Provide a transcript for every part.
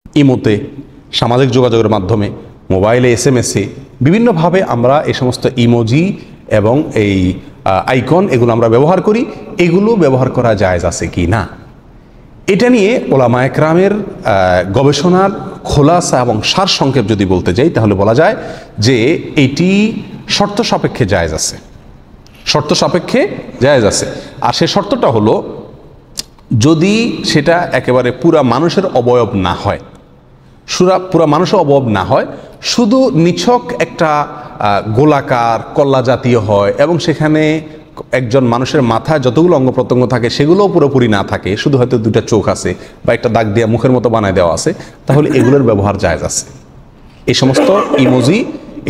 ইমোতে, সামাজিক যোগাযোগের মাধ্যমে, মোবাইলে, SMS-এ বিভিন্নভাবে আমরা এই সমস্ত ইমোজি এবং এই আইকন এগুলো আমরা ব্যবহার করি। এগুলো ব্যবহার করা জায়েজ আছে কি না, এটা নিয়ে ওলামায়ে কেরামের গবেষণার খোলাসা এবং সার সংক্ষেপ যদি বলতে যাই, তাহলে বলা যায় যে এটি শর্ত সাপেক্ষে জায়েজ আছে, শর্ত সাপেক্ষে জায়েজ আছে। আর সে শর্তটা হলো, যদি সেটা একেবারে পুরা মানুষের অবয়ব না হয়, পুরা মানুষের অবয়ব না হয়, শুধু নিছক একটা গোলাকার কল্লা জাতীয় হয় এবং সেখানে একজন মানুষের মাথায় যতগুলো অঙ্গ প্রত্যঙ্গ থাকে সেগুলোও পুরোপুরি না থাকে, শুধু হয়তো দুটা চোখ আছে বা একটা দাগ দিয়ে মুখের মতো বানায় দেওয়া আছে, তাহলে এগুলোর ব্যবহার জায়েজ আছে। এই সমস্ত ইমোজি,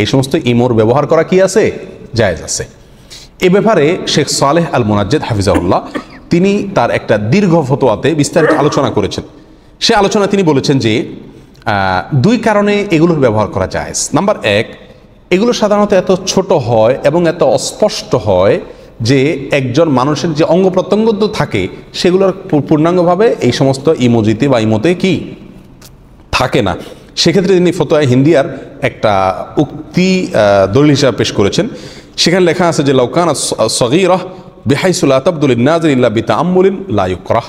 এই সমস্ত ইমোর ব্যবহার করা কি আছে, জায়েজ আছে। এ ব্যাপারে শেখ সালেহ আল মুনাজ্জেদ হাফিজাহুল্লাহ তিনি তার একটা দীর্ঘ ফতোয়াতে বিস্তারিত আলোচনা করেছেন। সে আলোচনা তিনি বলেছেন যে দুই কারণে এগুলোর ব্যবহার করা জায়েজ। নাম্বার এক, এগুলো সাধারণত এত ছোট হয় এবং এত অস্পষ্ট হয় যে একজন মানুষের যে অঙ্গ প্রত্যঙ্গ থাকে সেগুলোর পূর্ণাঙ্গভাবে এই সমস্ত ইমোজিতে বা ইমোতে কি থাকে না। সেক্ষেত্রে তিনি ফতোয়া হিন্দিয়ার একটা উক্তি দলিল হিসাবে পেশ করেছেন। সেখানে লেখা আছে যে লাউকানা সগীরাহ বিহাইসু লা তাবদু লিন-নাযির ইল্লা বিতাআম্মুলিন লা ইউকরাহ।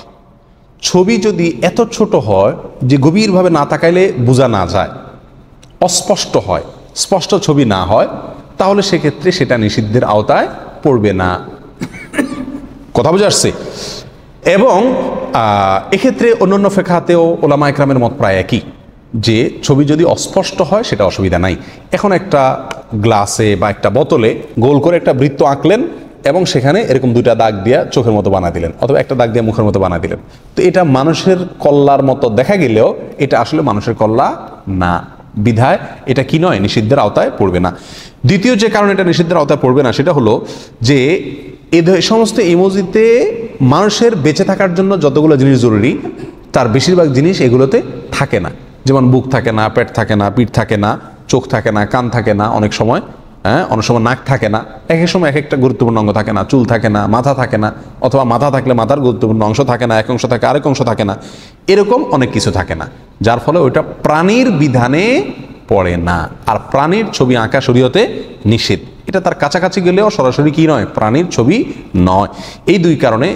ছবি যদি এত ছোট হয় যে গভীরভাবে না তাকাইলে বোঝা না যায়, অস্পষ্ট হয়, স্পষ্ট ছবি না হয়, তাহলে সেক্ষেত্রে সেটা নিষিদ্ধের আওতায় পড়বে না। কথা বুঝে আসছে? এবং এক্ষেত্রে অন্যান্য ফিকহাতেও ওলামায়ে কেরামের মত প্রায় একই, যে ছবি যদি অস্পষ্ট হয় সেটা অসুবিধা নাই। এখন একটা গ্লাসে বা একটা বোতলে গোল করে একটা বৃত্ত আঁকলেন এবং সেখানে এরকম দুইটা দাগ দিয়ে চোখের মতো বানা দিলেন, অথবা একটা দাগ দিয়ে মুখের মতো বানা দিলেন, তো এটা মানুষের কল্লার মতো দেখা গেলেও এটা আসলে মানুষের কল্লা না, বিধায় এটা কি নয়, নিষিদ্ধের আওতায় পড়বে না। দ্বিতীয় যে কারণে এটা নিষিদ্ধের আওতায় পড়বে না সেটা হলো যে এই সমস্ত ইমোজিতে মানুষের বেঁচে থাকার জন্য যতগুলো জিনিস জরুরি তার বেশিরভাগ জিনিস এগুলোতে থাকে না। যেমন বুক থাকে না, পেট থাকে না, পিঠ থাকে না, চোখ থাকে না, কান থাকে না, অনেক সময় অনেক সময় নাক থাকে না, এক এক সময় এক একটা গুরুত্বপূর্ণ অঙ্গ থাকে না, চুল থাকে না, মাথা থাকে না, অথবা মাথা থাকলে মাথার গুরুত্বপূর্ণ অংশ থাকে না, এক অংশ থাকে আরেক অংশ থাকে না, এরকম অনেক কিছু থাকে না, যার ফলে ওইটা প্রাণীর বিধানে পড়ে না। আর প্রাণীর ছবি আঁকা শরীয়তে নিষেধ, এটা তার কাছাকাছি গেলেও সরাসরি কি নয়, প্রাণীর ছবি নয়। এই দুই কারণে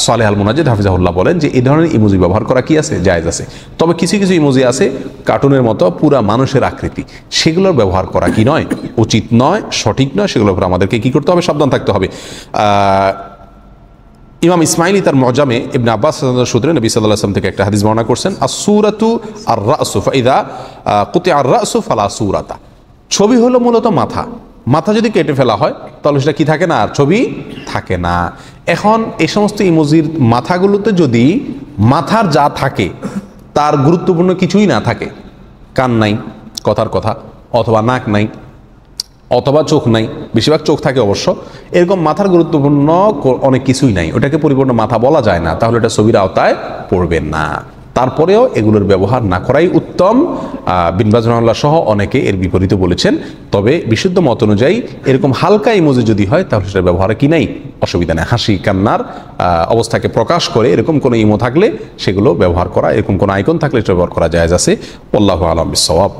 সালেহ আল মুনাজ্জেদ হাফিজাহুল্লাহ বলেন যে এই ধরনের ইমোজি ব্যবহার করা কি আছে, জায়েজ আছে। তবে কিছু কিছু ইমোজি আছে কার্টুনের মতো পুরা মানুষের আকৃতি, সেগুলোর ব্যবহার করা কি নয়, উচিত নয়, সঠিক নয়, সেগুলোর উপর আমাদেরকে কি করতে হবে, সাবধান থাকতে হবে। ইমাম ইসমাইলি তার মুজামে ইবনে আব্বাস সূত্রে নবী সাল্লাল্লাহু আলাইহি ওয়াসাল্লাম থেকে একটা হাদিস বর্ণনা করছেন, আস-সূরাতু আর-রাসু ফাইদা কুতিআ আর-রাসু ফালা সূরাতা। ছবি হলো মূলত মাথা, মাথা যদি কেটে ফেলা হয় তাহলে সেটা কি থাকে না, আর ছবি থাকে না। এখন এই সমস্ত ইমোজির মাথাগুলোতে যদি মাথার যা থাকে তার গুরুত্বপূর্ণ কিছুই না থাকে, কান নাই কথার কথা, অথবা নাক নাই, অথবা চোখ নাই, বেশিরভাগ চোখ থাকে অবশ্য, এরকম মাথার গুরুত্বপূর্ণ অনেক কিছুই নাই, ওটাকে পরিপূর্ণ মাথা বলা যায় না, তাহলে এটা ছবির আওতায় পড়বে না। তারপরেও এগুলোর ব্যবহার না করাই উত্তম। বিন বাজ রাহিমাহুল্লাহ সহ অনেকে এর বিপরীতে বলেছেন। তবে বিশুদ্ধ মত অনুযায়ী এরকম হালকা ইমোজি যদি হয় তাহলে সেটার ব্যবহারে কি নাই, অসুবিধা নেই। হাসি কান্নার অবস্থাকে প্রকাশ করে এরকম কোনো ইমো থাকলে সেগুলো ব্যবহার করা, এরকম কোনো আইকন থাকলে সেটা ব্যবহার করা জায়েজ আছে। আল্লাহু আ'লাম বিস-সাওয়াব।